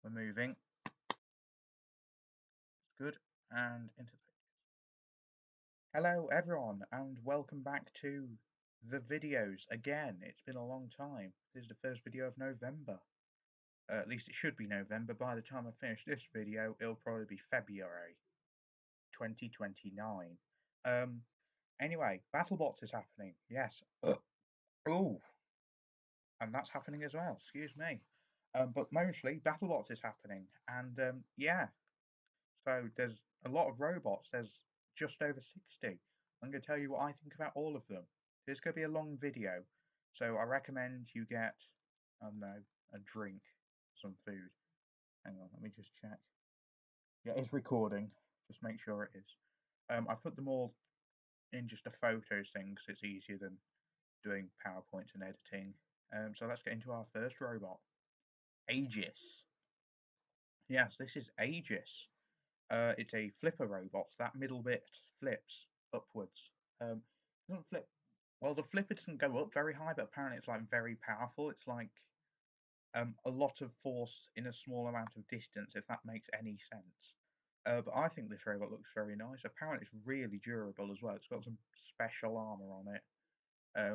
We're moving. Good. And into the videos. Hello everyone and welcome back to the videos again. It's been a long time. This is the first video of November. At least it should be November. By the time I finish this video, it'll probably be February 2029. Anyway, BattleBots is happening. Yes. Oh, and that's happening as well. Excuse me. But mostly BattleBots is happening, and yeah. So there's a lot of robots. There's just over 60. I'm going to tell you what I think about all of them. It's going to be a long video, so I recommend you get, I don't know, a drink, some food. Hang on, let me just check. Yeah, it's recording. Just make sure it is. I've put them all in just a photos thing because it's easier than doing PowerPoint and editing. So let's get into our first robot, Aegis. Yes, this is Aegis. It's a flipper robot. That middle bit flips upwards. Doesn't flip. Well, the flipper doesn't go up very high, but apparently it's like very powerful. It's like a lot of force in a small amount of distance, if that makes any sense. But I think this robot looks very nice. Apparently, it's really durable as well. It's got some special armor on it.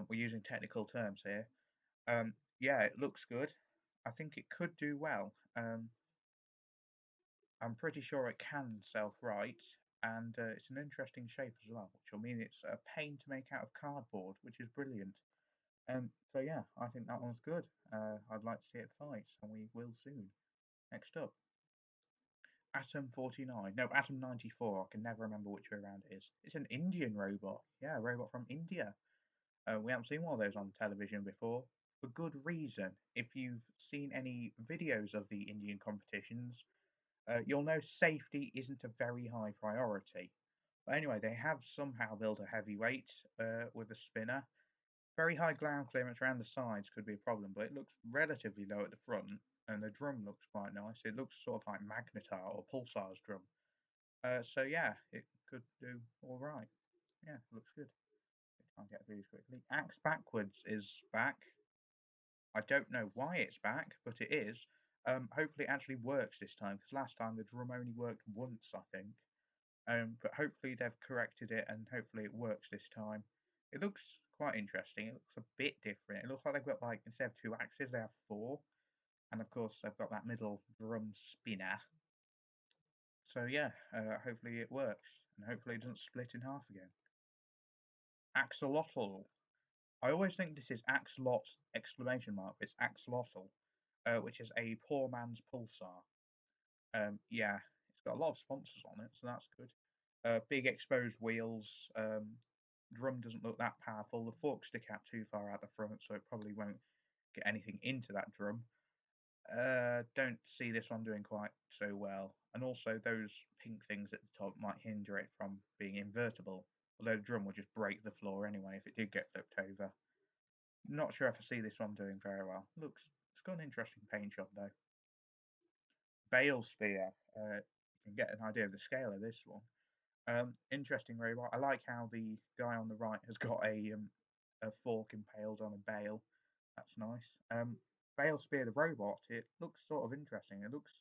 We're using technical terms here. Yeah, it looks good. I think it could do well. I'm pretty sure it can self-right, and it's an interesting shape as well, which will mean it's a pain to make out of cardboard, which is brilliant. So yeah, I think that one's good. I'd like to see it fight, and we will soon. Next up, Atom 49. No, Atom 94. I can never remember which way around it is. It's an Indian robot. Yeah, a robot from India. We haven't seen one of those on television before, for good reason. If you've seen any videos of the Indian competitions, you'll know safety isn't a very high priority. But anyway, they have somehow built a heavyweight with a spinner. Very high ground clearance around the sides could be a problem, but it looks relatively low at the front, and the drum looks quite nice. It looks sort of like Magnetar or Pulsar's drum. So yeah, it could do all right. Yeah, looks good. Try and get through these quickly. Axe Backwards is back. I don't know why it's back, but it is. Hopefully it actually works this time, because last time the drum only worked once, I think. But hopefully they've corrected it, and hopefully it works this time. It looks quite interesting. It looks a bit different. It looks like they've got, like, instead of 2 axes, they have 4. And of course, they've got that middle drum spinner. So yeah, hopefully it works, and hopefully it doesn't split in half again. Axolotl. I always think this is Axolot exclamation mark. It's Axolotl, which is a poor man's pulsar. Yeah, it's got a lot of sponsors on it, so that's good. Big exposed wheels. Drum doesn't look that powerful. The forks stick out too far out the front, so it probably won't get anything into that drum. Don't see this one doing quite so well. And also those pink things at the top might hinder it from being invertible. Although the drum will just break the floor anyway if it did get flipped over. Not sure if I see this one doing very well. It's got an interesting paint job though. Bale Spear. You can get an idea of the scale of this one. Interesting robot. I like how the guy on the right has got a fork impaled on a bale. That's nice. Bale Spear the robot. It looks sort of interesting. It looks.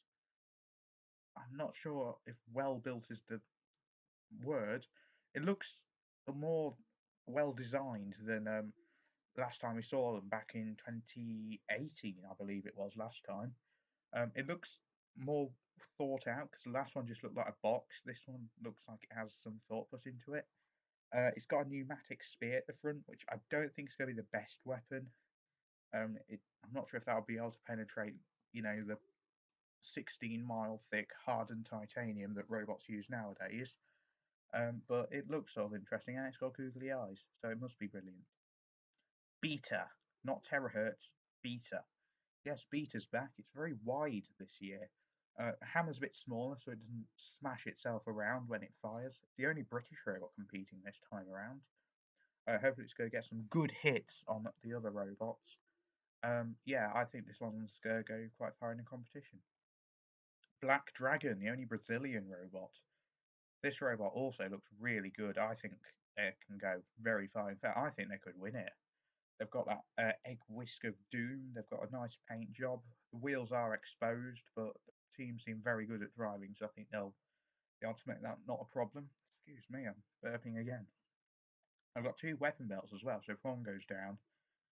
I'm not sure if well built is the word. It looks more well designed than last time we saw them back in 2018, I believe it was last time. It looks more thought out because the last one just looked like a box. This one looks like it has some thought put into it. It's got a pneumatic spear at the front, which I don't think is going to be the best weapon. I'm not sure if that'll be able to penetrate, the 16-mile thick hardened titanium that robots use nowadays. But it looks sort of interesting, and it's got googly eyes, so it must be brilliant. Beta, not terahertz, beta. Yes, beta's back. It's very wide this year. Hammer's a bit smaller, so it doesn't smash itself around when it fires. It's the only British robot competing this time around. Hopefully it's going to get some good hits on the other robots. Yeah, I think this one's going to go quite far in the competition. Black Dragon, the only Brazilian robot. This robot also looks really good. I think it can go very far. In fact, I think they could win it. They've got that egg whisk of doom. They've got a nice paint job. The wheels are exposed, but the team seem very good at driving, so I think they'll be able to make that not a problem. Excuse me, I'm burping again. I've got 2 weapon belts as well, so if one goes down,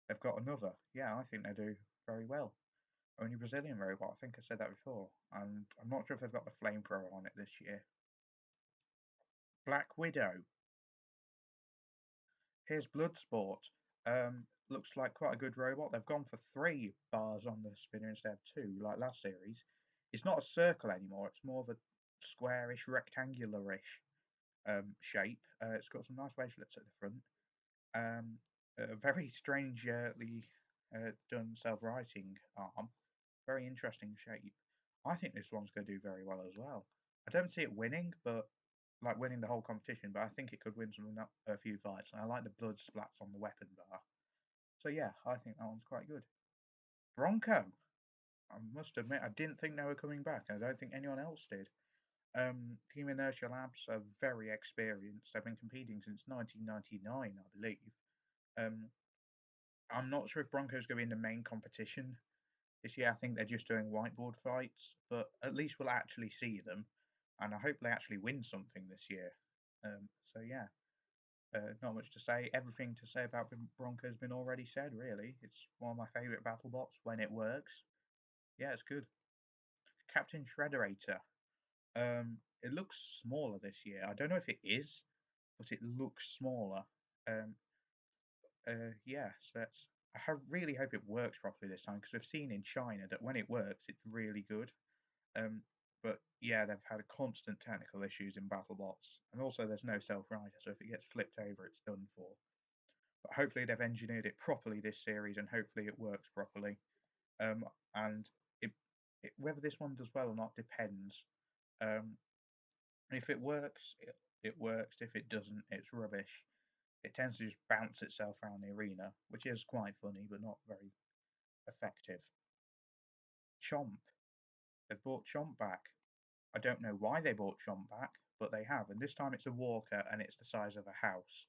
they've got another. Yeah, I think they do very well. Only Brazilian robot, I think I said that before. And I'm not sure if they've got the flamethrower on it this year. Black Widow. Here's Bloodsport. Looks like quite a good robot. They've gone for 3 bars on the spinner instead of 2, like last series. It's not a circle anymore. It's more of a squarish, rectangular-ish shape. It's got some nice wavelets at the front. A very strangely done self-righting arm. Very interesting shape. I think this one's going to do very well as well. I don't see it winning, but like winning the whole competition, but I think it could win a few fights. And I like the blood splats on the weapon bar. So yeah, I think that one's quite good. Bronco. I must admit, I didn't think they were coming back. I don't think anyone else did. Team Inertia Labs are very experienced. They've been competing since 1999, I believe. I'm not sure if Bronco's going to be in the main competition this year. I think they're just doing whiteboard fights, but at least we'll actually see them, and I hope they actually win something this year. So yeah, not much to say. Everything to say about Bronco has been already said, really. It's one of my favourite BattleBots when it works. Yeah, it's good. Captain Shredderator. It looks smaller this year. I don't know if it is, but it looks smaller. Um, yeah, so that's. Really hope it works properly this time because we've seen in China that when it works, it's really good. Um, but yeah, they've had constant technical issues in BattleBots, and also there's no self-rider, so if it gets flipped over, it's done for. But hopefully they've engineered it properly this series, and hopefully it works properly. And whether this one does well or not depends. Um, if it works, it works. If it doesn't, it's rubbish. It tends to just bounce itself around the arena, which is quite funny, but not very effective. Chomp. They've brought Chomp back. I don't know why they brought Chomp back, but they have. And this time it's a walker and it's the size of a house.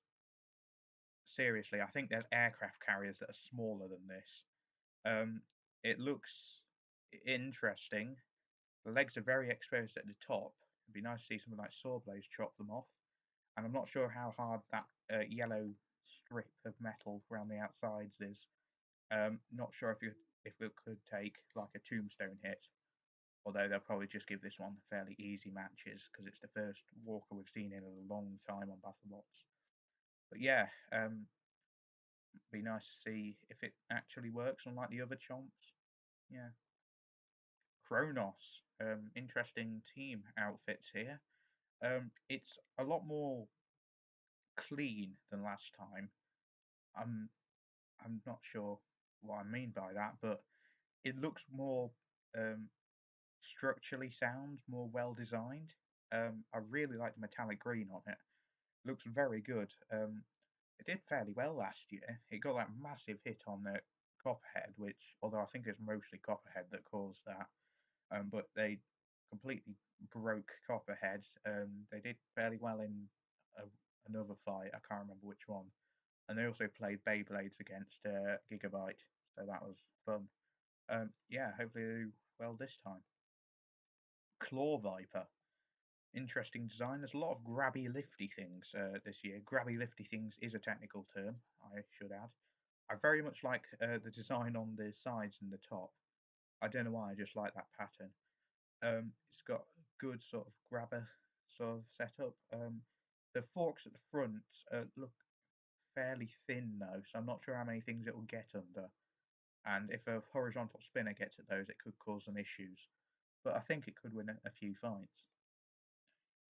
Seriously, I think there's aircraft carriers that are smaller than this. It looks interesting. The legs are very exposed at the top. It'd be nice to see something like Sawblaze chop them off. And I'm not sure how hard that yellow strip of metal around the outsides is. Not sure if it could take like a tombstone hit, although they'll probably just give this one fairly easy matches because it's the first walker we've seen in a long time on BattleBots. But yeah, be nice to see if it actually works, unlike the other chomps. Yeah. Kronos, interesting team outfits here. It's a lot more clean than last time. I'm not sure what I mean by that, but it looks more um, structurally sound, more well designed. I really like the metallic green on it. Looks very good. It did fairly well last year. It got that massive hit on the Copperhead, which, although I think it's mostly Copperhead that caused that, but they completely broke Copperhead. They did fairly well in another fight. I can't remember which one. And they also played Beyblades against Gigabyte, so that was fun. Yeah, hopefully they do well this time. Claw Viper. Interesting design. There's a lot of grabby lifty things this year. Grabby lifty things is a technical term, I should add. I very much like the design on the sides and the top. I don't know why, I just like that pattern. It's got good sort of grabber sort of setup. The forks at the front look fairly thin though, so I'm not sure how many things it will get under. And if a horizontal spinner gets at those, it could cause some issues. But I think it could win a few fights.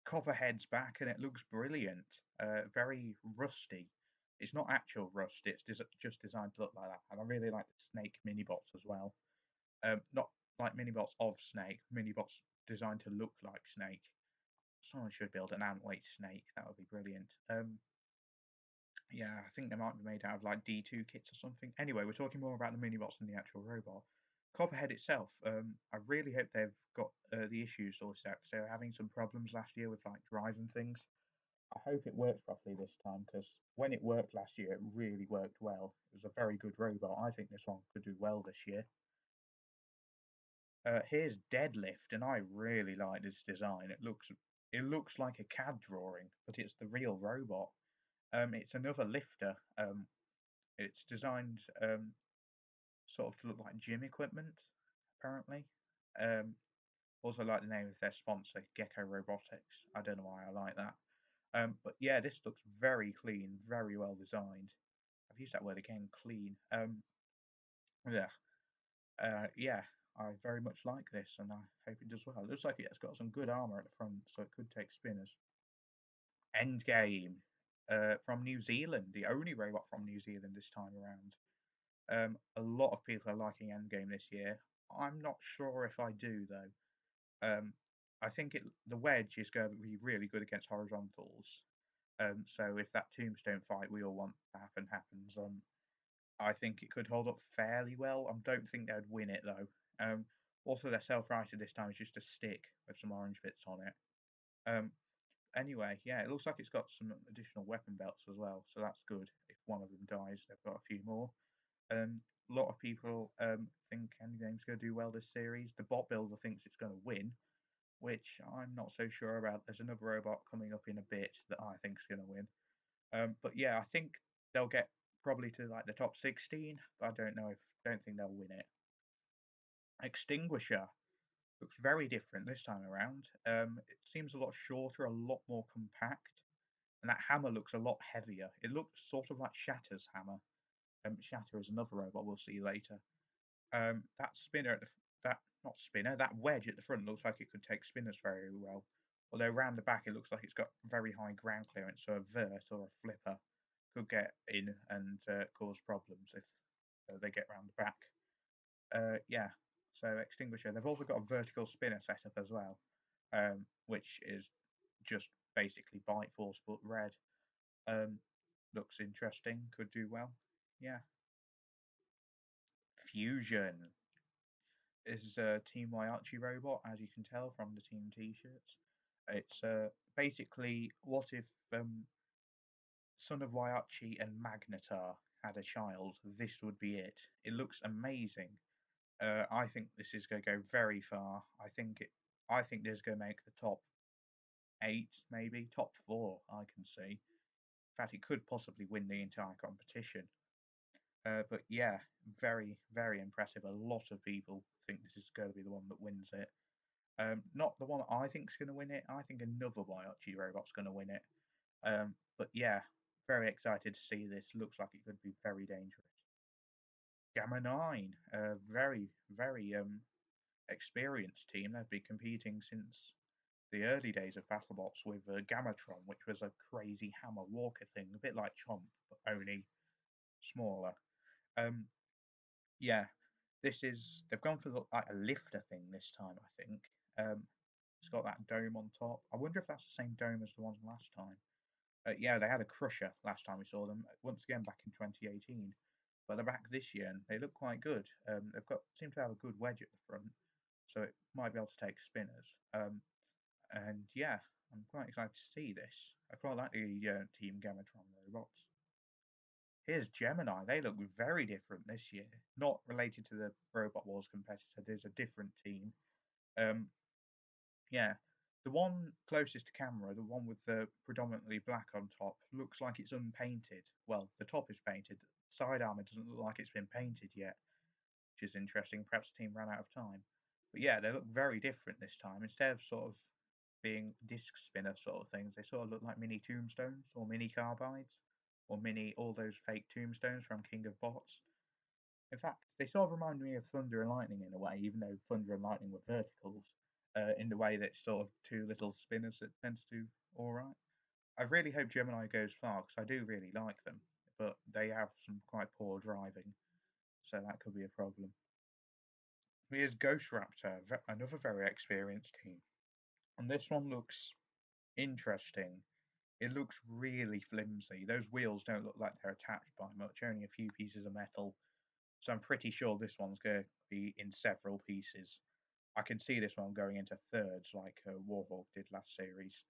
Copperhead's back and it looks brilliant. Very rusty. It's not actual rust, it's just designed to look like that. And I really like the Snake mini-bots as well. Not like mini-bots of Snake, mini-bots designed to look like Snake. Someone should build an ant-weight Snake, that would be brilliant. Yeah, I think they might be made out of like D2 kits or something. Anyway, we're talking more about the mini-bots than the actual robot. Copperhead itself, I really hope they've got the issues sorted out because they were having some problems last year with like driving things. I hope it works properly this time because when it worked last year, it really worked well. It was a very good robot. I think this one could do well this year. Here's Deadlift, and I really like this design. It looks like a CAD drawing, but it's the real robot. It's another lifter. It's designed sort of to look like gym equipment, apparently. Um, Also like the name of their sponsor, Gecko Robotics. I don't know why I like that. But yeah, this looks very clean, very well designed. I've used that word again, clean. Yeah, yeah, I very much like this, and I hope it does well. It looks like it's got some good armor at the front, so it could take spinners. Endgame, from New Zealand, the only robot from New Zealand this time around. A lot of people are liking Endgame this year. I'm not sure if I do though. I think the wedge is going to be really good against horizontals. So if that tombstone fight we all want to happen happens, I think it could hold up fairly well. I don't think they'd win it though. Also, their self-righted this time is just a stick with some orange bits on it. Um, anyway, yeah, it looks like it's got some additional weapon belts as well, so that's good. If one of them dies, they've got a few more. A lot of people think Endgame's going to do well this series. The bot builder thinks it's going to win, which I'm not so sure about. There's another robot coming up in a bit that I think's going to win. But yeah, I think they'll get probably to like the top 16, but I don't think they'll win it. Extinguisher looks very different this time around. It seems a lot shorter, a lot more compact, and that hammer looks a lot heavier. It looks sort of like Shatter's hammer. Shatter is another robot we'll see later. That spinner at that not spinner, that wedge at the front looks like it could take spinners very well. Although around the back it looks like it's got very high ground clearance, so a vert or a flipper could get in and cause problems if they get round the back. Yeah, so extinguisher. They've also got a vertical spinner setup as well, which is just basically bite force but red. Um, Looks interesting. Could do well. Yeah. Fusion is a Team Waiachi robot, as you can tell from the team T-shirts. It's basically what if Son of Waiachi and Magnetar had a child? This would be it. It looks amazing. I think this is going to go very far. I think this is going to make the top 8, maybe top 4. I can see. In fact, it could possibly win the entire competition. But yeah, very, very impressive. A lot of people think this is going to be the one that wins it. Not the one I think is going to win it. I think another Waiachi robot's going to win it. But yeah, very excited to see this. Looks like it could be very dangerous. Gamma 9, a very, very experienced team. They've been competing since the early days of BattleBots with Gammatron, which was a crazy hammer walker thing, a bit like Chomp, but only smaller. Um, yeah, they've gone for like a lifter thing this time, I think. It's got that dome on top. I wonder if that's the same dome as the one last time. Yeah, they had a crusher last time we saw them. Once again back in 2018, but they're back this year and they look quite good. Seem to have a good wedge at the front, so it might be able to take spinners. And yeah, I'm quite excited to see this. I quite like the Team Gamatron robots. Here's Gemini. They look very different this year. Not related to the Robot Wars competitor. There's a different team. Um, yeah, the one closest to camera, the one with the predominantly black on top, looks like it's unpainted. Well, the top is painted. Side armor doesn't look like it's been painted yet, which is interesting. Perhaps the team ran out of time. But yeah, they look very different this time. Instead of sort of being disc spinner sort of things, they sort of look like mini tombstones or mini carbides or mini all those fake tombstones from King of Bots. In fact, they sort of remind me of Thunder and Lightning in a way, even though Thunder and Lightning were verticals, in the way that it's sort of two little spinners that tends to do all right. I really hope Gemini goes far because I do really like them, but they have some quite poor driving, so that could be a problem. Here's Ghost Raptor, another very experienced team. And this one looks interesting. It looks really flimsy. Those wheels don't look like they're attached by much, only a few pieces of metal. So I'm pretty sure this one's going to be in several pieces. I can see this one going into thirds like Warhawk did last series.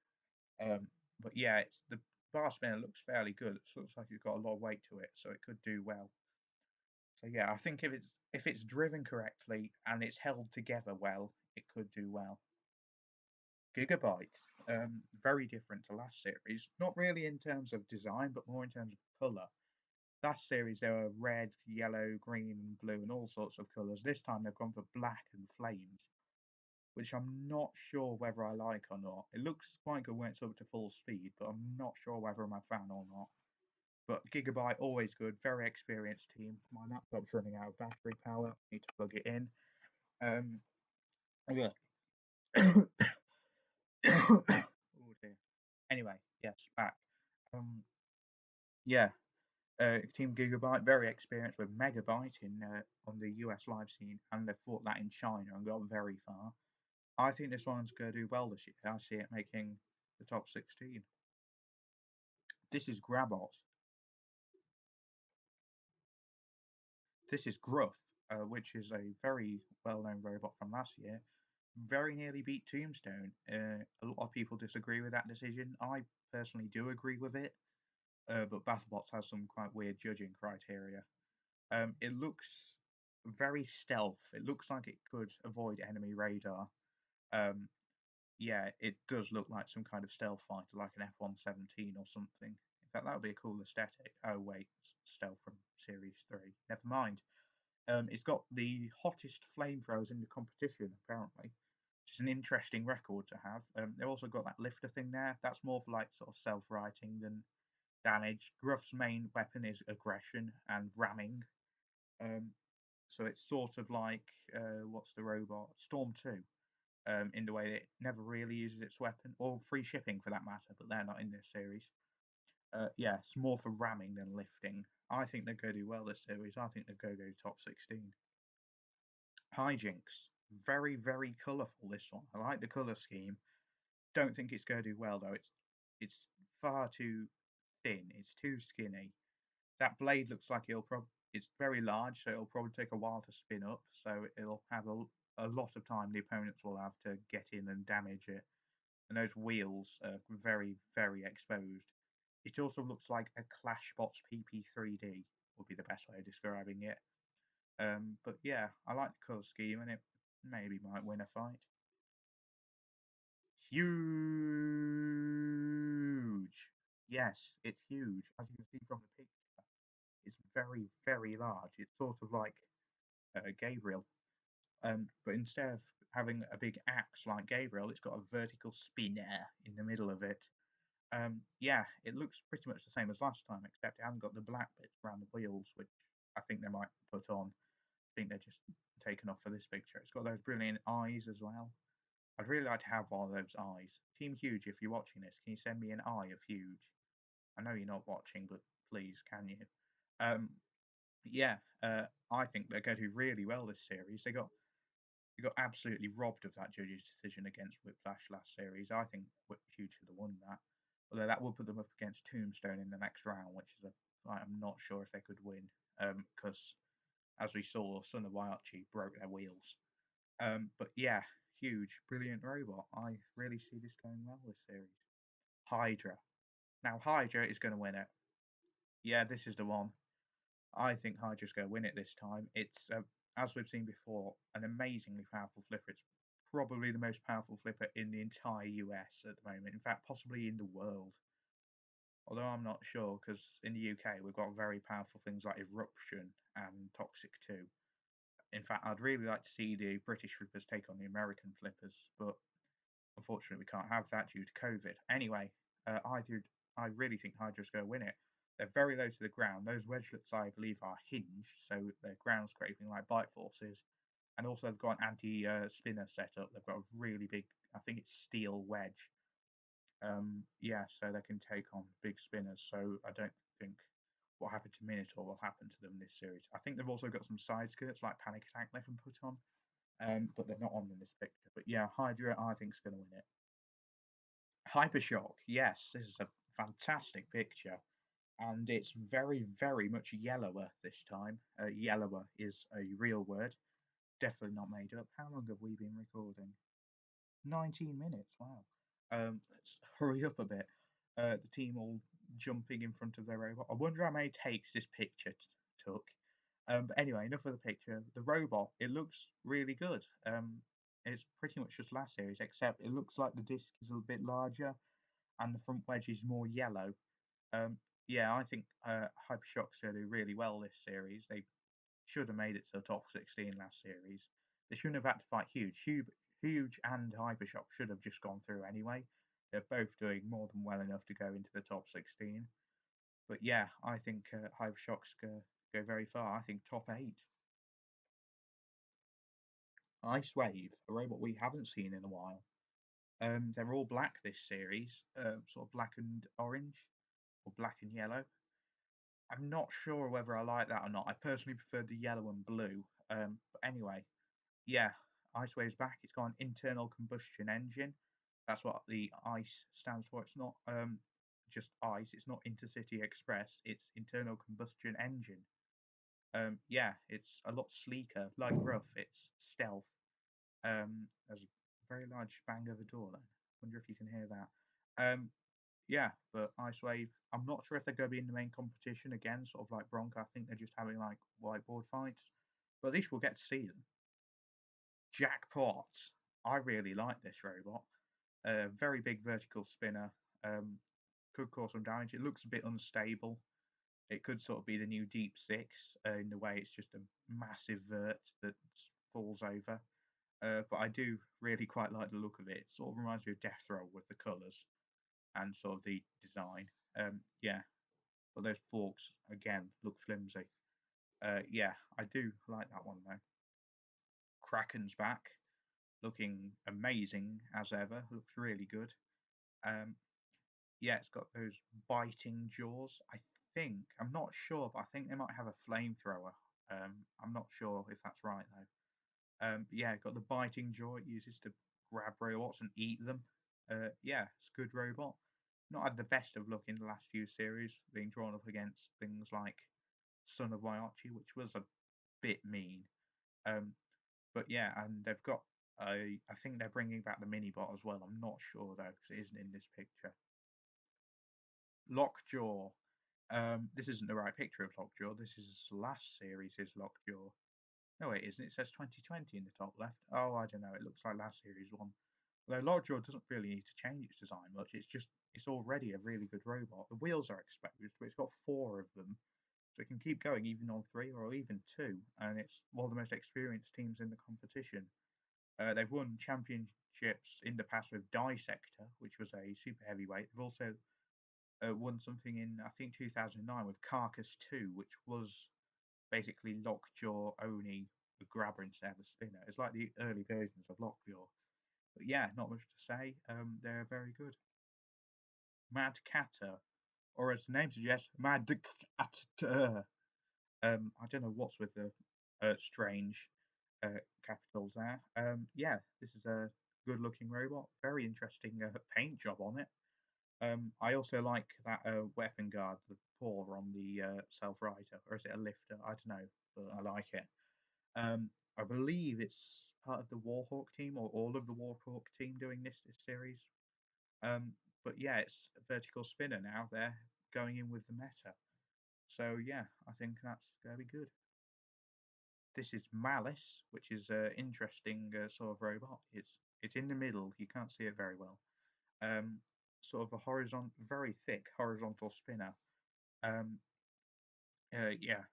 But yeah, the bar spinner looks fairly good. It looks like it's got a lot of weight to it, so it could do well. So yeah, I think if it's driven correctly and it's held together well, it could do well. Gigabyte, very different to last series. Not really in terms of design, but more in terms of color. Last series there were red, yellow, green, blue, and all sorts of colors. This time they've gone for black and flames, which I'm not sure whether I like or not. It looks quite good when it's up to full speed, but I'm not sure whether I'm a fan or not. But Gigabyte, always good, very experienced team. My laptop's running out of battery power. Need to plug it in. Yeah. Oh dear. Anyway, yes, back. Um, yeah, Team Gigabyte, very experienced with Megabyte in on the US live scene, and they've fought that in China and got very far. I think this one's going to do well this year. I see it making the top 16. This is Grabot. This is Gruff, which is a very well-known robot from last year. Very nearly beat Tombstone. A lot of people disagree with that decision. I personally do agree with it, but BattleBots has some quite weird judging criteria. It looks very stealth. It looks like it could avoid enemy radar. Um, yeah, it does look like some kind of stealth fighter, like an F-117 or something. In fact, that would be a cool aesthetic. Oh wait, stealth from Series 3. Never mind. It's got the hottest flamethrowers in the competition, apparently, which is an interesting record to have. They've also got that lifter thing there. That's more for like sort of self-righting than damage. Gruff's main weapon is aggression and ramming. Um, so it's sort of like what's the robot? Storm 2. In the way that it never really uses its weapon, or free shipping for that matter, but they're not in this series. Yeah, it's more for ramming than lifting. I think they're going to do well this series. I think they're going to go top 16. Hijinx, very, very colourful this one. I like the colour scheme. Don't think it's going to do well though. It's far too thin. It's too skinny. That blade looks like it's very large, so it'll probably take a while to spin up. So it'll have a lot of time the opponents will have to get in and damage it. And those wheels are very, very exposed. It also looks like a ClashBots PP3D would be the best way of describing it. But yeah, I like the colour scheme, and it maybe might win a fight. Huge! Yes, it's huge. As you can see from the picture, it's very, very large. It's sort of like Gabriel. But instead of having a big axe like Gabriel, it's got a vertical spinner in the middle of it. Yeah, it looks pretty much the same as last time, except it hasn't got the black bits around the wheels, which I think they might put on. I think they're just taken off for this picture. It's got those brilliant eyes as well. I'd really like to have one of those eyes. Team Huge, if you're watching this, can you send me an eye of Huge? I know you're not watching, but please, can you? Um, yeah, I think they're going to do really well this series. They got absolutely robbed of that judge's decision against Whiplash last series. I think Huge should have won that. Although that would put them up against Tombstone in the next round, which is I'm not sure if they could win. Because as we saw, Son of Waiachi broke their wheels. But yeah, Huge, brilliant robot. I really see this going well this series. Hydra. Now Hydra is going to win it. Yeah, this is the one. I think Hydra's going to win it this time. It's, as we've seen before, an amazingly powerful flipper. It's probably the most powerful flipper in the entire US at the moment. In fact, possibly in the world. Although I'm not sure, because in the UK we've got very powerful things like Eruption and Toxic 2. In fact, I'd really like to see the British flippers take on the American flippers, but unfortunately we can't have that due to COVID. Anyway, I really think Hydra's going to win it. They're very low to the ground. Those wedgelets, I believe, are hinged, so they're ground scraping like bite forces. And also they've got an anti-spinner setup. They've got a really big, I think it's steel wedge. Yeah, so they can take on big spinners. So I don't think what happened to Minotaur will happen to them this series. I think they've also got some side skirts like Panic Attack they can put on, but they're not on in this picture. But yeah, Hydra I think is going to win it. Hypershock, yes, this is a fantastic picture, and it's very, very much yellower this time. Yellower is a real word, definitely not made up. How long have we been recording? 19 minutes, wow. Let's hurry up a bit. The team all jumping in front of their robot. I wonder how many takes this picture took. But anyway, enough of the picture. The robot, it looks really good. It's pretty much just last series, except it looks like the disc is a bit larger and the front wedge is more yellow. Um, yeah, I think Hypershock's going to do really well this series. They should have made it to the top 16 last series. They shouldn't have had to fight Huge. Huge and Hypershock should have just gone through anyway. They're both doing more than well enough to go into the top 16. But yeah, I think Hypershock's go very far. I think top 8. Icewave, a robot we haven't seen in a while. They're all black this series, sort of black and orange, or black and yellow. I'm not sure whether I like that or not. I personally prefer the yellow and blue. But anyway, yeah, Icewave's back. It's got an internal combustion engine. That's what the ICE stands for. It's not just ICE. It's not Intercity Express. It's internal combustion engine. Yeah, it's a lot sleeker, like rough. It's stealth. There's a very large bang of a door then. Wonder if you can hear that. Yeah, but Icewave, I'm not sure if they're going to be in the main competition again, sort of like Bronco. I think they're just having like whiteboard fights. But at least we'll get to see them. Jackpot. I really like this robot. Very big vertical spinner. Could cause some damage. It looks a bit unstable. It could sort of be the new Deep Six in the way it's just a massive vert that falls over. But I do really quite like the look of it. It sort of reminds me of Death Roll with the colours and sort of the design. Yeah, but those forks again look flimsy. Yeah, I do like that one though. Kraken's back, looking amazing as ever. Looks really good. Um, yeah, it's got those biting jaws. I'm not sure, but I think they might have a flamethrower. I'm not sure if that's right though. But yeah, got the biting jaw it uses to grab robots and eat them. Yeah, it's a good robot. Not had the best of luck in the last few series, being drawn up against things like Son of Waiachi, which was a bit mean. Um, but yeah, and they've got I think they're bringing back the mini bot as well. I'm not sure though because it isn't in this picture. Lockjaw. This isn't the right picture of Lockjaw. This is last series' Lockjaw. No, it isn't. It says 2020 in the top left. Oh, I don't know. It looks like last series one. Although Lockjaw doesn't really need to change its design much. It's already a really good robot. The wheels are exposed, but it's got 4 of them. So it can keep going even on 3 or even 2. And it's one of the most experienced teams in the competition. They've won championships in the past with Dissector, which was a super heavyweight. They've also won something in, I think, 2009 with Carcass 2, which was basically Lockjaw only a grabber instead of a spinner. It's like the early versions of Lockjaw. But yeah, not much to say. They're very good. Mad Catter, or as the name suggests, Mad Catter. I don't know what's with the strange capitals there. Yeah, this is a good-looking robot. Very interesting paint job on it. I also like that weapon guard, the paw on the self-righter, or is it a lifter? I don't know, but I like it. I believe it's part of the Warhawk team or all of the Warhawk team doing this series. Um, but yeah, it's a vertical spinner now. They're going in with the meta. So yeah, I think that's going to be good. This is Malice, which is an interesting sort of robot. It's in the middle. You can't see it very well. Sort of a very thick horizontal spinner. Um, yeah,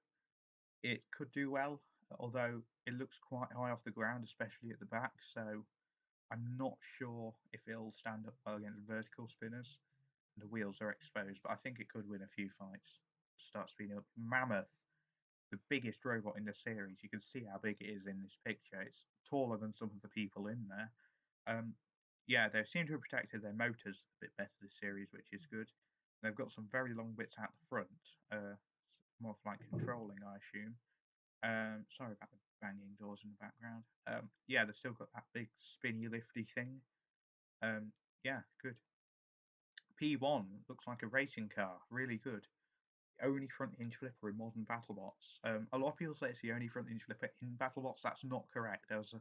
it could do well, although it looks quite high off the ground, especially at the back. So I'm not sure if it'll stand up well against vertical spinners. The wheels are exposed, but I think it could win a few fights. Start speeding up. Mammoth, the biggest robot in the series. You can see how big it is in this picture. It's taller than some of the people in there. Yeah, they seem to have protected their motors a bit better this series, which is good. They've got some very long bits out the front, more for like controlling, I assume. Sorry about the banging doors in the background. Yeah, they've still got that big spinny lifty thing. Yeah, good. P1 looks like a racing car, really good. Only front hinge flipper in modern BattleBots. A lot of people say it's the only front hinge flipper in BattleBots. That's not correct. There was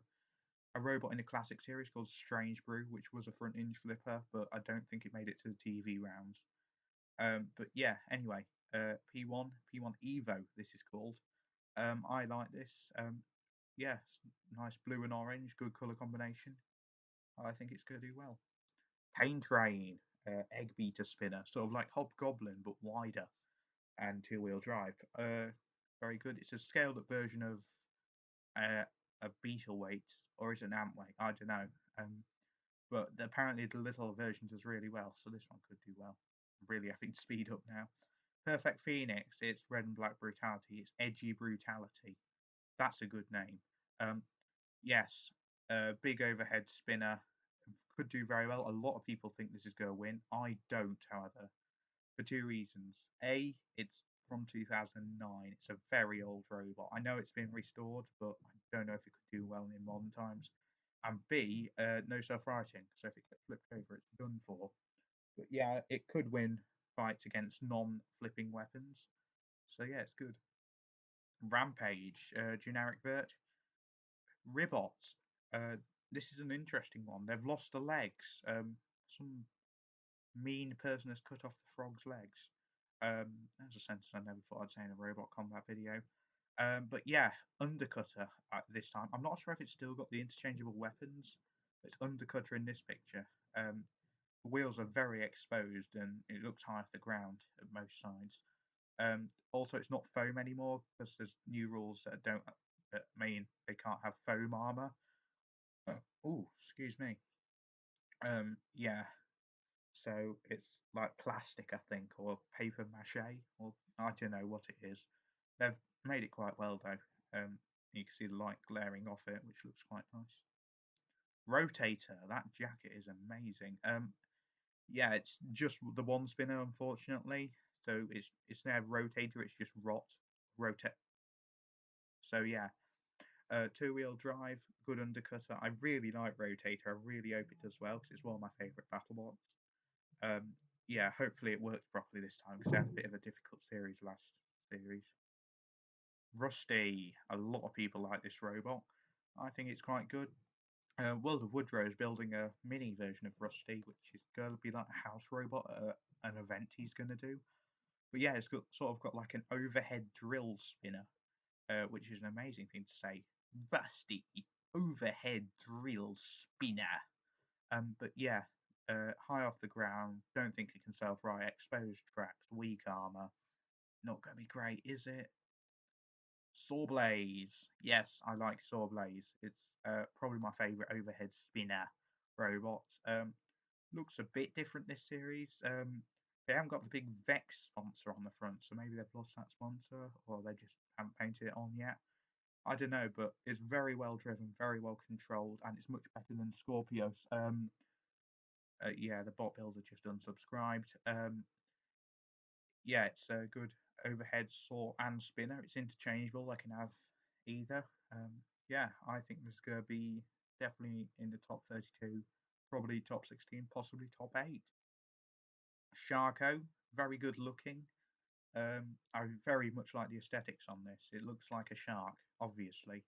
a robot in the classic series called Strange Brew, which was a front hinge flipper, but I don't think it made it to the TV rounds. But yeah, anyway, P1 Evo, this is called. I like this. Yeah, nice blue and orange, good color combination. I think it's going to do well. Pain Train, egg beater spinner, sort of like Hobgoblin but wider and two-wheel drive. Very good. It's a scaled up version of a beetle weight, or is it an ant weight? I don't know. But apparently the little version does really well, so this one could do well. Really having to speed up now. Perfect Phoenix, it's red and black brutality. It's edgy brutality. That's a good name. Um, yes, big overhead spinner. Could do very well. A lot of people think this is going to win. I don't, however, for two reasons. A, it's from 2009. It's a very old robot. I know it's been restored, but I don't know if it could do well in modern times. And B, no self-righting. So if it gets flipped over, it's done for. But yeah, it could win fights against non-flipping weapons. So yeah, it's good. Rampage, generic vert. Ribot. Uh, this is an interesting one. They've lost the legs. Some mean person has cut off the frog's legs. That's a sentence I never thought I'd say in a robot combat video. But yeah, Undercutter at this time. I'm not sure if it's still got the interchangeable weapons. It's Undercutter in this picture. The wheels are very exposed and it looks high off the ground at most sides. Also, it's not foam anymore because there's new rules that mean they can't have foam armor. Oh, excuse me. Yeah. So it's like plastic, I think, or paper mache, or I don't know what it is. They've made it quite well though. You can see the light glaring off it, which looks quite nice. Rotator, that jacket is amazing. Yeah, it's just the one spinner, unfortunately. So it's now Rotator. It's just rotate. So yeah, two-wheel drive, good undercutter. I really like Rotator. I really hope it does well because it's one of my favorite BattleBots. Yeah, hopefully it works properly this time because they had a bit of a difficult series last series. Rusty, a lot of people like this robot. I think it's quite good. World of Woodrow is building a mini version of Rusty, which is going to be like a house robot at an event he's going to do. But yeah, it's got sort of got like an overhead drill spinner, which is an amazing thing to say. Rusty overhead drill spinner. But yeah, high off the ground. Don't think it can self-right. Exposed tracks, weak armor. Not going to be great, is it? Sawblaze. Yes, I like Sawblaze. It's probably my favorite overhead spinner robot. Looks a bit different this series. They haven't got the big Vex sponsor on the front, so maybe they've lost that sponsor, or they just haven't painted it on yet. I don't know, but it's very well driven, very well controlled, and it's much better than Scorpios. Yeah, the bot builder just unsubscribed. Yeah, it's a good overhead saw and spinner. It's interchangeable. I can have either. Yeah, I think this is going to be definitely in the top 32, probably top 16, possibly top 8. Sharko, very good looking. I very much like the aesthetics on this. It looks like a shark, obviously.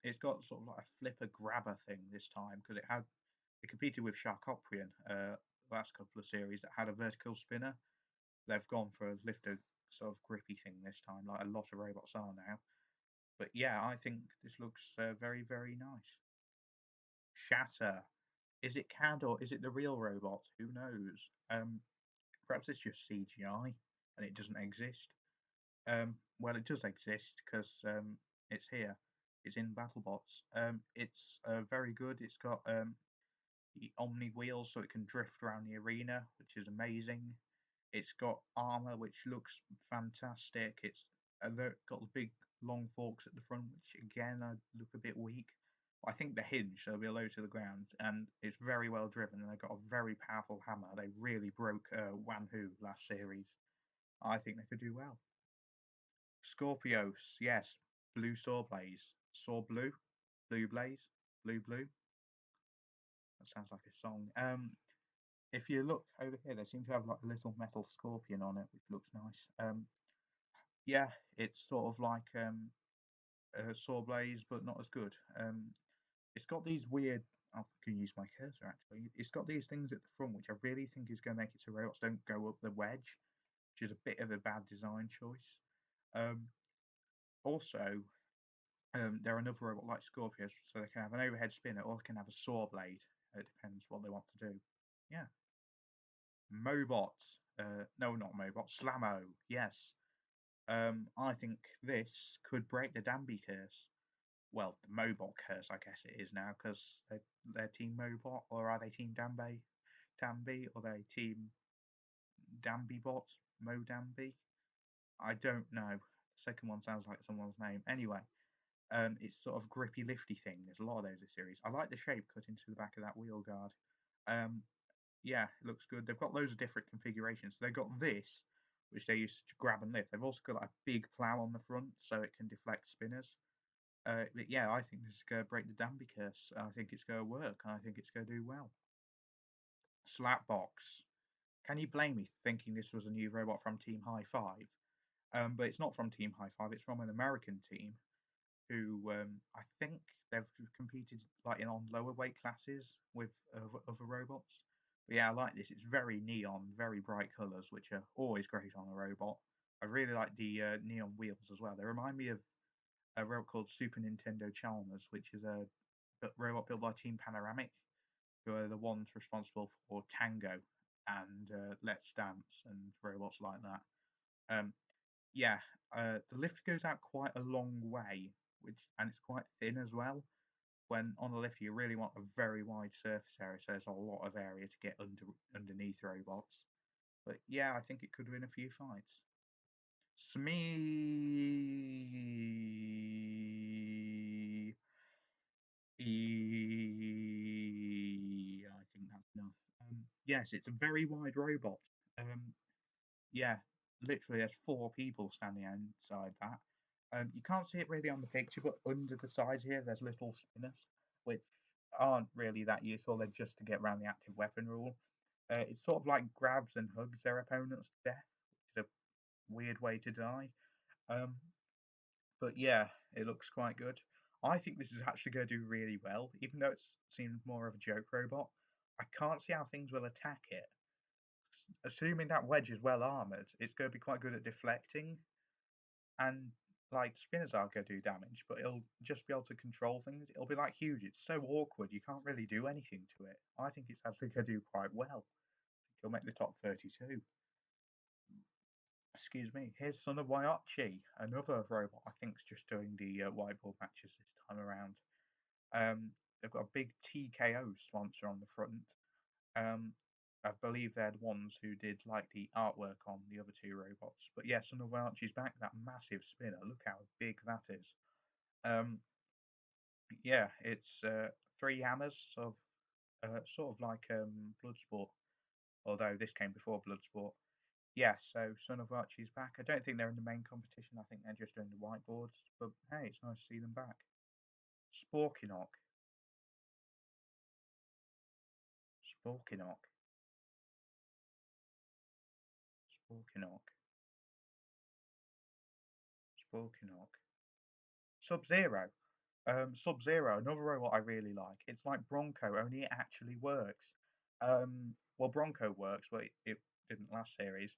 It's got sort of like a flipper grabber thing this time because it competed with Sharkoprian last couple of series that had a vertical spinner. They've gone for a lifter sort of grippy thing this time, like a lot of robots are now. But yeah, I think this looks very, very nice. Shatter. Is it CAD or is it the real robot? Who knows? Perhaps it's just CGI and it doesn't exist. Well, it does exist because it's here. It's in BattleBots. It's very good. It's got the Omni wheels so it can drift around the arena, which is amazing. It's got armor which looks fantastic. It's got the big long forks at the front, which again look a bit weak. I think the hinge they'll be low to the ground, and it's very well driven. And they've got a very powerful hammer. They really broke Wanhu last series. I think they could do well. Scorpios, yes. Blue Saw Blaze. Saw Blue? Blue Blaze? Blue Blue? That sounds like a song. If you look over here, they seem to have like a little metal scorpion on it, which looks nice. Yeah, it's sort of like Saw Blaze, but not as good. It's got these weird. I can use my cursor actually. It's got these things at the front, which I really think is going to make it so robots don't go up the wedge, which is a bit of a bad design choice. Um, Also, they're another robot like Scorpios, so they can have an overhead spinner or they can have a saw blade. It depends what they want to do. Yeah. Mobots. No, not Mobots. Slammo. Yes. I think this could break the Danby curse. Well, the Mobot curse, I guess it is now, because they're Team Mobot, or are they Team Danby, or are they Team Danby Bot? Mo Danby? I don't know. The second one sounds like someone's name. Anyway, it's sort of grippy, lifty thing. There's a lot of those in the series. I like the shape cut into the back of that wheel guard. Yeah, it looks good. They've got loads of different configurations. So they've got this, which they use to grab and lift. They've also got like, a big plow on the front, so it can deflect spinners. But yeah, I think this is going to break the Danby curse. I think it's going to work. I think it's going to do well. Slapbox. Can you blame me for thinking this was a new robot from Team High Five? But it's not from Team High Five. It's from an American team who I think they've competed like on lower weight classes with other robots. But yeah, I like this. It's very neon, very bright colours, which are always great on a robot. I really like the neon wheels as well. They remind me of a robot called Super Nintendo Chalmers, which is a robot built by Team Panoramic, who are the ones responsible for Tango and Let's Dance and robots like that. Yeah, the lift goes out quite a long way, and it's quite thin as well. When on a lift, you really want a very wide surface area, so there's a lot of area to get underneath robots. But yeah, I think it could win a few fights. Smee. I think that's enough. Yes, it's a very wide robot. Yeah, literally, there's 4 people standing inside that. You can't see it really on the picture, but under the sides here, there's little spinners, which aren't really that useful. They're just to get around the active weapon rule. It's sort of like grabs and hugs their opponents to death, which is a weird way to die. Um, but yeah, it looks quite good. I think this is actually going to do really well, even though it seems more of a joke robot. I can't see how things will attack it. Assuming that wedge is well armored, it's going to be quite good at deflecting, and like spinners are going to do damage, but it'll just be able to control things. It'll be like huge. It's so awkward. You can't really do anything to it. I think it's actually going to do quite well. It'll make the top 32. Excuse me. Here's Son of Waiachi, another robot. I think is just doing the whiteboard matches this time around. They've got a big TKO sponsor on the front. I believe they're the ones who did like the artwork on the other 2 robots. But yes, Son of Waiachi's back. That massive spinner. Look how big that is. Yeah, it's 3 hammers of sort of like Bloodsport, although this came before Bloodsport. Yeah, so Son of Archie's back. I don't think they're in the main competition. I think they're just doing the whiteboards. But hey, it's nice to see them back. Sporkinok. Sporkinok. Sporkinok. Sporkinok. Sub-Zero. Sub-Zero, another robot I really like. It's like Bronco, only it actually works. Well, Bronco works, but it didn't last series.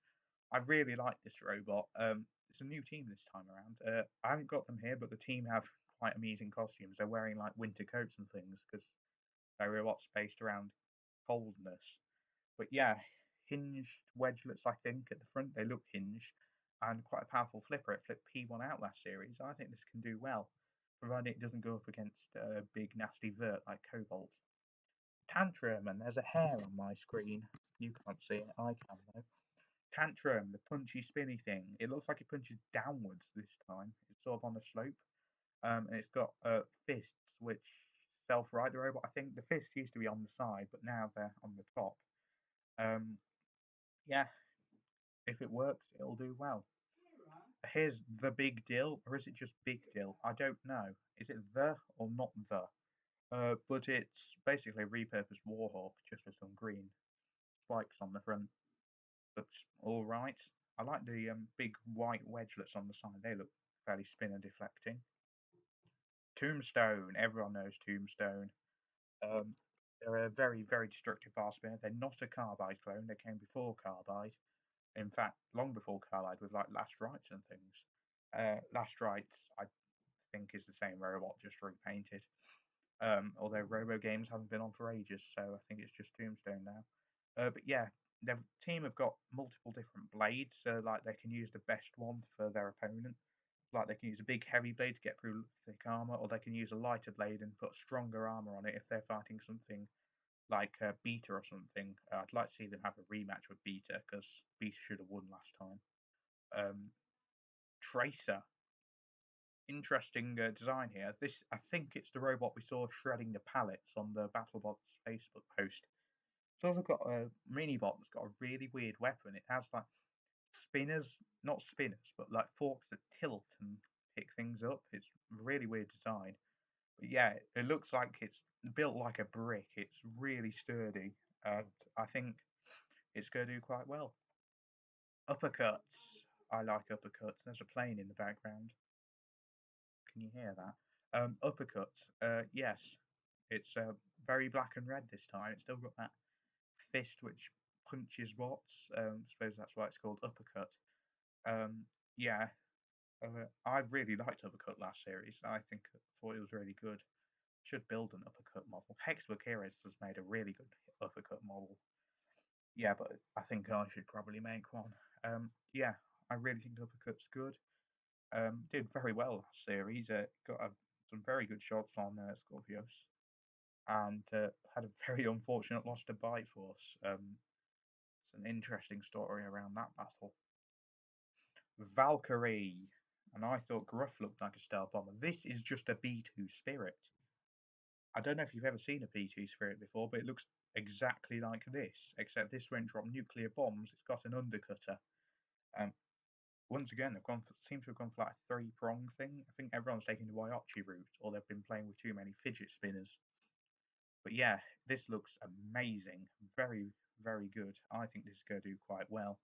I really like this robot. It's a new team this time around. I haven't got them here, but the team have quite amusing costumes. They're wearing like winter coats and things because they're robots based around coldness. But yeah, hinged wedgelets, I think, at the front. They look hinged and quite a powerful flipper. It flipped P1 out last series. I think this can do well, provided it doesn't go up against a big nasty vert like Cobalt. Tantrum, and there's a hair on my screen. You can't see it, I can though. Tantrum, the punchy spinny thing. It looks like it punches downwards this time. It's sort of on the slope. And it's got fists which self-right the robot. I think the fists used to be on the side, but now they're on the top. Yeah, if it works, it'll do well. Here's the big deal, or is it just big deal? I don't know. Is it the or not the? But it's basically a repurposed Warhawk, just with some green spikes on the front. Looks all right. I like the big white wedgelets on the side. They look fairly spinner deflecting. Tombstone. Everyone knows Tombstone. They're a very, very destructive bar spinner. They're not a Carbide clone. They came before Carbide. In fact, long before Carbide with like Last Rites and things. Last Rites, I think, is the same robot, just repainted. Although Robo games haven't been on for ages, so I think it's just Tombstone now. But yeah, their team have got multiple different blades, so like they can use the best one for their opponent. Like they can use a big heavy blade to get through thick armor, or they can use a lighter blade and put stronger armor on it if they're fighting something like Beta or something. I'd like to see them have a rematch with Beta because Beta should have won last time. Tracer, interesting design here. This, I think it's the robot we saw shredding the pallets on the BattleBots Facebook post. It's also got a mini bot that's got a really weird weapon. It has like spinners, not spinners, but like forks that tilt and pick things up. It's a really weird design. But yeah, it looks like it's built like a brick. It's really sturdy, and I think it's going to do quite well. Uppercuts. I like uppercuts. There's a plane in the background. Can you hear that? Uppercuts. Yes, it's very black and red this time. It's still got that fist which punches bots. I suppose that's why it's called uppercut. Yeah, I really liked uppercut last series. I thought it was really good. Should build an uppercut model. Hexbook Heroes has made a really good uppercut model. Yeah, but I think I should probably make one. Yeah, I really think uppercut's good. Did very well last series. Got some very good shots on Scorpios, and had a very unfortunate loss to Bite Force. It's an interesting story around that battle. Valkyrie, and I thought Gruff looked like a stealth bomber. This is just a B2 Spirit. I don't know if you've ever seen a B2 Spirit before, but it looks exactly like this, except this won't drop nuclear bombs. It's got an undercutter. Once again, seem to have gone for like a three-prong thing. I think everyone's taking the Waiachi route, or they've been playing with too many fidget spinners. But yeah, this looks amazing. Very, very good. I think this is going to do quite well.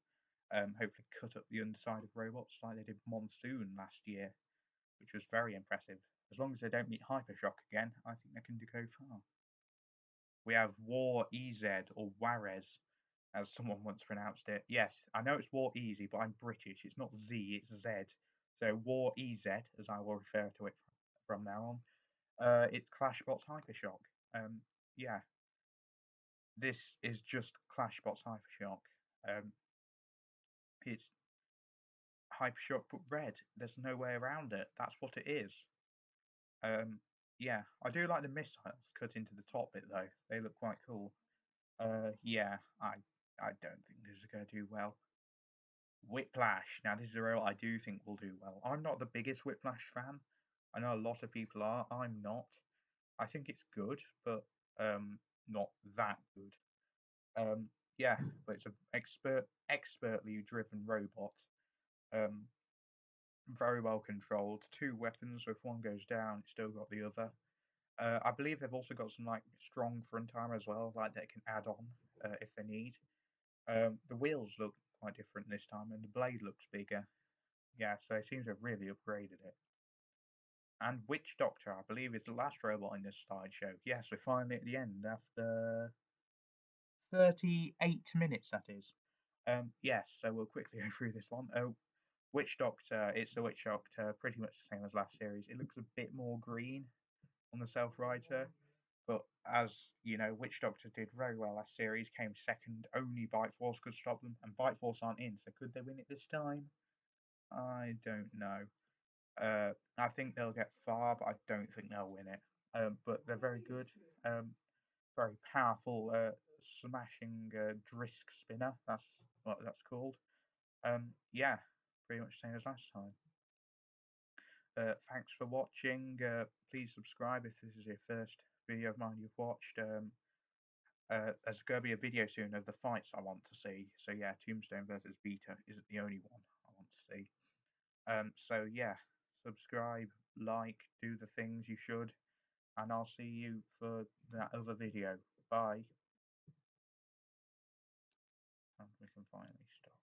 Hopefully cut up the underside of robots like they did Monsoon last year, which was very impressive. As long as they don't meet Hypershock again, I think they can go far. We have War EZ, or Warez, as someone once pronounced it. Yes, I know it's War Easy, but I'm British. It's not Z, it's Z. So War EZ, as I will refer to it from now on. It's ClashBots Hypershock. Yeah, this is just ClashBots Hypershock. It's Hypershock but red. There's no way around it. That's what it is. Yeah, I do like the missiles cut into the top bit though. They look quite cool. Yeah, I don't think this is going to do well. Whiplash. Now, this is a role I do think will do well. I'm not the biggest Whiplash fan. I know a lot of people are. I'm not. I think it's good, but not that good. Yeah, but it's an expertly driven robot. Um, very well controlled. Two weapons, so if one goes down, it's still got the other. I believe they've also got some like strong front armor as well, like they can add on if they need. The wheels look quite different this time, and the blade looks bigger. Yeah, so it seems to have really upgraded it. And Witch Doctor, I believe, is the last robot in this slideshow. Yes, we're finally at the end after 38 minutes, that is. Yes, so we'll quickly go through this one. Witch Doctor, it's the Witch Doctor, pretty much the same as last series. It looks a bit more green on the self-rider, but as you know, Witch Doctor did very well last series, came second, only Bite Force could stop them, and Bite Force aren't in, so could they win it this time? I don't know. I think they'll get far, but I don't think they'll win it. But they're very good. Very powerful smashing Drisk spinner. That's what that's called. Yeah, pretty much the same as last time. Thanks for watching. Please subscribe if this is your first video of mine you've watched. There's going to be a video soon of the fights I want to see. So yeah, Tombstone versus Beta isn't the only one I want to see. So yeah, subscribe, like, do the things you should, and I'll see you for that other video. Bye. And we can finally stop.